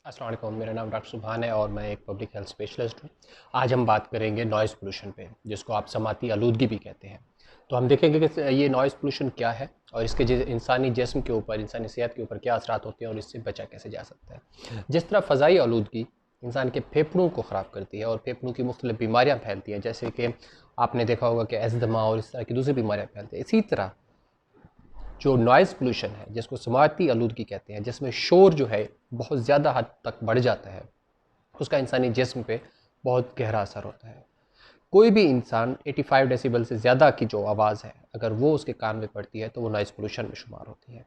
अस्सलाम वालेकुम, मेरा नाम डॉक्टर सुभान है और मैं एक पब्लिक हेल्थ स्पेशलिस्ट हूँ। आज हम बात करेंगे नॉइज़ पोल्यूशन पे, जिसको आप समाती आलूदगी भी कहते हैं। तो हम देखेंगे कि ये नॉइज़ पोल्यूशन क्या है और इसके इंसानी जिस्म के ऊपर, इंसानी सेहत के ऊपर क्या असरात होते हैं और इससे बचा कैसे जा सकता है। जिस तरह फ़ज़ाई आलूदगी इंसान के फेफड़ों को ख़राब करती है और फेफड़ों की मुख्तलिफ बीमारियाँ फैलती हैं, जैसे कि आपने देखा होगा कि अस्थमा और इस तरह की दूसरी बीमारियाँ फैलती हैं। इसी तरह जो नॉइज़ पोल्यूशन है, जिसको समाती आलूदगी कहते हैं, जिसमें शोर जो है बहुत ज़्यादा हद तक बढ़ जाता है, उसका इंसानी जिस्म पे बहुत गहरा असर होता है। कोई भी इंसान 85 डेसिबल से ज़्यादा की जो आवाज़ है, अगर वो उसके कान में पड़ती है तो वो नॉइज़ पोल्यूशन में शुमार होती है।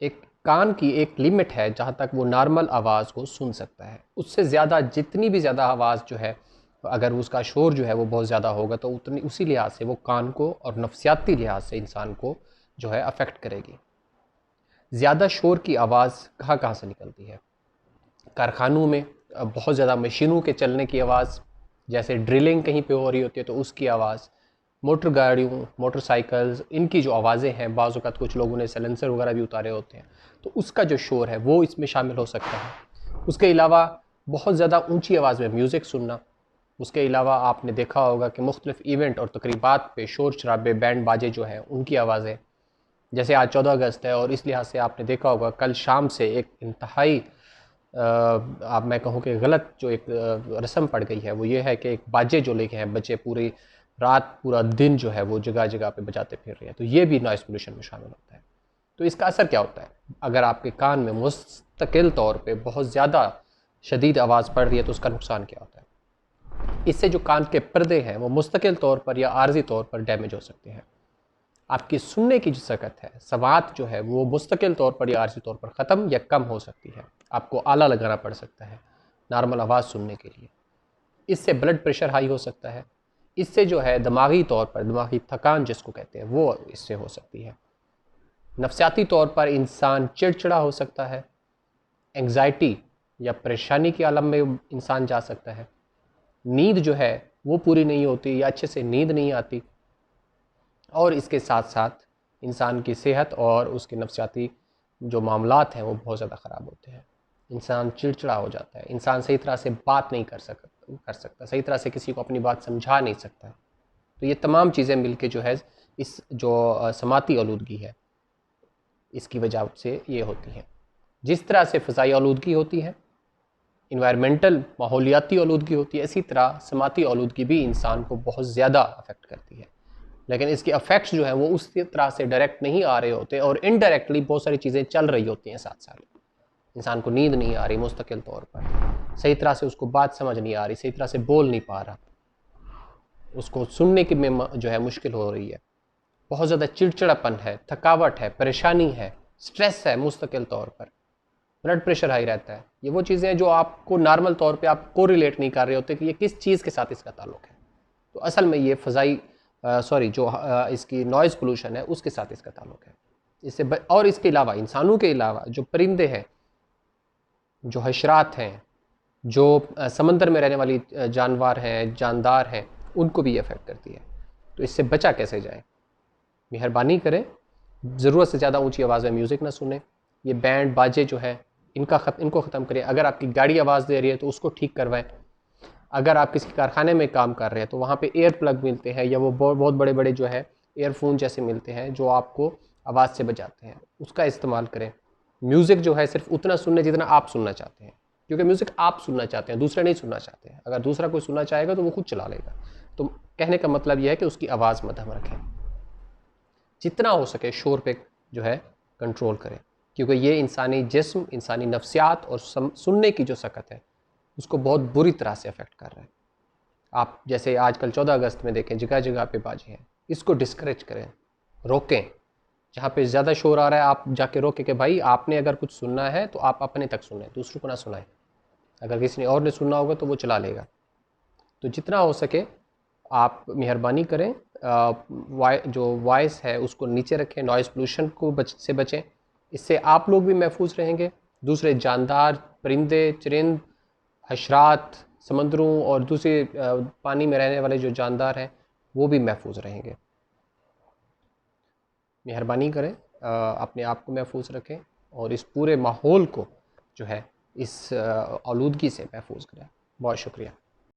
एक कान की एक लिमिट है जहाँ तक वो नॉर्मल आवाज़ को सुन सकता है। उससे ज़्यादा जितनी भी ज़्यादा आवाज़ जो है, अगर उसका शोर जो है वो बहुत ज़्यादा होगा तो उतनी उसी लिहाज से वो कान को और नफ्सियाती लिहाज से इंसान को जो है अफेक्ट करेगी। ज़्यादा शोर की आवाज़ कहाँ कहाँ से निकलती है? कारखानों में बहुत ज़्यादा मशीनों के चलने की आवाज़, जैसे ड्रिलिंग कहीं पे हो रही होती है तो उसकी आवाज़, मोटर गाड़ियों, मोटरसाइकिल्स, इनकी जो आवाज़ें हैं, बाज़ औक़ात कुछ लोगों ने साइलेंसर वगैरह भी उतारे होते हैं, तो उसका जो शोर है वो इसमें शामिल हो सकता है। उसके अलावा बहुत ज़्यादा ऊंची आवाज़ में म्यूज़िक सुनना। उसके अलावा आपने देखा होगा कि मुख्तलिफ़ इवेंट और तकरीबात पे शोर शराबे, बैंड बाजे जो हैं उनकी आवाज़ें, जैसे आज 14 अगस्त है और इस लिहाज से आपने देखा होगा कल शाम से एक इंतहाई आप मैं कहूँ कि गलत जो एक रस्म पड़ गई है, वो ये है कि एक बाजे जो लेके हैं बच्चे पूरी रात पूरा दिन जो है वो जगह जगह पे बजाते फिर रहे हैं, तो ये भी नॉइज़ पोल्यूशन में शामिल होता है। तो इसका असर क्या होता है? अगर आपके कान में मुस्तकिल तौर पे बहुत ज़्यादा शदीद आवाज़ पड़ रही है तो उसका नुकसान क्या होता है? इससे जो कान के पर्दे हैं वो मुस्तकिल तौर पर या आर्जी तौर पर डैमेज हो सकते हैं। आपकी सुनने की जो सकत है, सवात जो है वो मुस्तकिल तौर पर या आर्जी तौर पर ख़त्म या कम हो सकती है। आपको आला लगाना पड़ सकता है नॉर्मल आवाज़ सुनने के लिए। इससे ब्लड प्रेशर हाई हो सकता है। इससे जो है दिमागी तौर पर, दिमागी थकान जिसको कहते हैं, वो इससे हो सकती है। नफसियाती तौर पर इंसान चिड़चिड़ा हो सकता है, एंग्जाइटी या परेशानी के आलम में इंसान जा सकता है। नींद जो है वो पूरी नहीं होती या अच्छे से नींद नहीं आती, और इसके साथ साथ इंसान की सेहत और उसके नफसियाती जो मामलात हैं वो बहुत ज़्यादा ख़राब होते हैं। इंसान चिड़चिड़ा हो जाता है, इंसान सही तरह से बात नहीं कर सकता, सही तरह से किसी को अपनी बात समझा नहीं सकता। तो ये तमाम चीज़ें मिलके जो है इस जो समाती आलूदगी है, इसकी वजह से ये होती हैं। जिस तरह से फ़ज़ाई आलूदगी होती है, इन्वायरमेंटल माहौलियाती आलूदगी होती है, इसी तरह समाती आलूदगी भी इंसान को बहुत ज़्यादा अफेक्ट करती है। लेकिन इसके इफेक्ट्स जो है वो उस तरह से डायरेक्ट नहीं आ रहे होते और इनडायरेक्टली बहुत सारी चीज़ें चल रही होती हैं साथ साथ। इंसान को नींद नहीं आ रही मुस्तकिल तौर पर, सही तरह से उसको बात समझ नहीं आ रही, सही तरह से बोल नहीं पा रहा, उसको सुनने की में जो है मुश्किल हो रही है, बहुत ज़्यादा चिड़चिड़ापन है, थकावट है, परेशानी है, स्ट्रेस है मुस्तकिल तौर पर, ब्लड प्रेशर हाई रहता है। ये वो चीज़ें हैं जो आपको नॉर्मल तौर पे आप को रिलेट नहीं कर रहे होते कि ये किस चीज़ के साथ इसका ताल्लुक है। तो असल में ये फ़ज़ाई जो इसकी नॉइज़ पोल्यूशन है उसके साथ इसका ताल्लुक है। और इसके अलावा इंसानों के अलावा जो परिंदे हैं, जो हशरात हैं, जो समंदर में रहने वाली जानवर हैं, जानदार हैं, उनको भी ये अफेक्ट करती है। तो इससे बचा कैसे जाए? मेहरबानी करें, ज़रूरत से ज़्यादा ऊंची आवाज़ में म्यूज़िक ना सुने। ये बैंड बाजे जो है इनको ख़त्म करें। अगर आपकी गाड़ी आवाज़ दे रही है तो उसको ठीक करवाएं। अगर आप किसी कारखाने में काम कर रहे हैं तो वहाँ पे एयर प्लग मिलते हैं या वो बहुत बड़े बड़े जो है एयरफोन जैसे मिलते हैं जो आपको आवाज़ से बचाते हैं, उसका इस्तेमाल करें। म्यूज़िक जो है सिर्फ उतना सुनने जितना आप सुनना चाहते हैं, क्योंकि म्यूज़िक आप सुनना चाहते हैं, दूसरे नहीं सुनना चाहते हैं। अगर दूसरा कोई सुनना चाहेगा तो वो खुद चला लेगा। तो कहने का मतलब यह है कि उसकी आवाज़ मध्यम रखें, जितना हो सके शोर पे जो है कंट्रोल करें, क्योंकि ये इंसानी जिस्म, इंसानी नफ्सियात और सुनने की जो सकत है उसको बहुत बुरी तरह से अफेक्ट कर रहा है। आप जैसे आजकल 14 अगस्त में देखें जगह जगह पे बाजी हैं, इसको डिस्करेज करें, रोकें। जहाँ पे ज़्यादा शोर आ रहा है आप जाके रोकें कि भाई आपने अगर कुछ सुनना है तो आप अपने तक सुनें, दूसरों को ना सुनाएं। अगर किसी ने और ने सुनना होगा तो वो चला लेगा। तो जितना हो सके आप मेहरबानी करें, जो वॉइस है उसको नीचे रखें, नॉइज़ पोल्यूशन से बचें। इससे आप लोग भी महफूज रहेंगे, दूसरे जानदार, परिंदे चरिंद, हशरात, समंदरों और दूसरे पानी में रहने वाले जो जानदार हैं वो भी महफूज रहेंगे। मेहरबानी करें, अपने आप को महफूज रखें और इस पूरे माहौल को जो है इस आलूदगी से महफूज करें। बहुत शुक्रिया।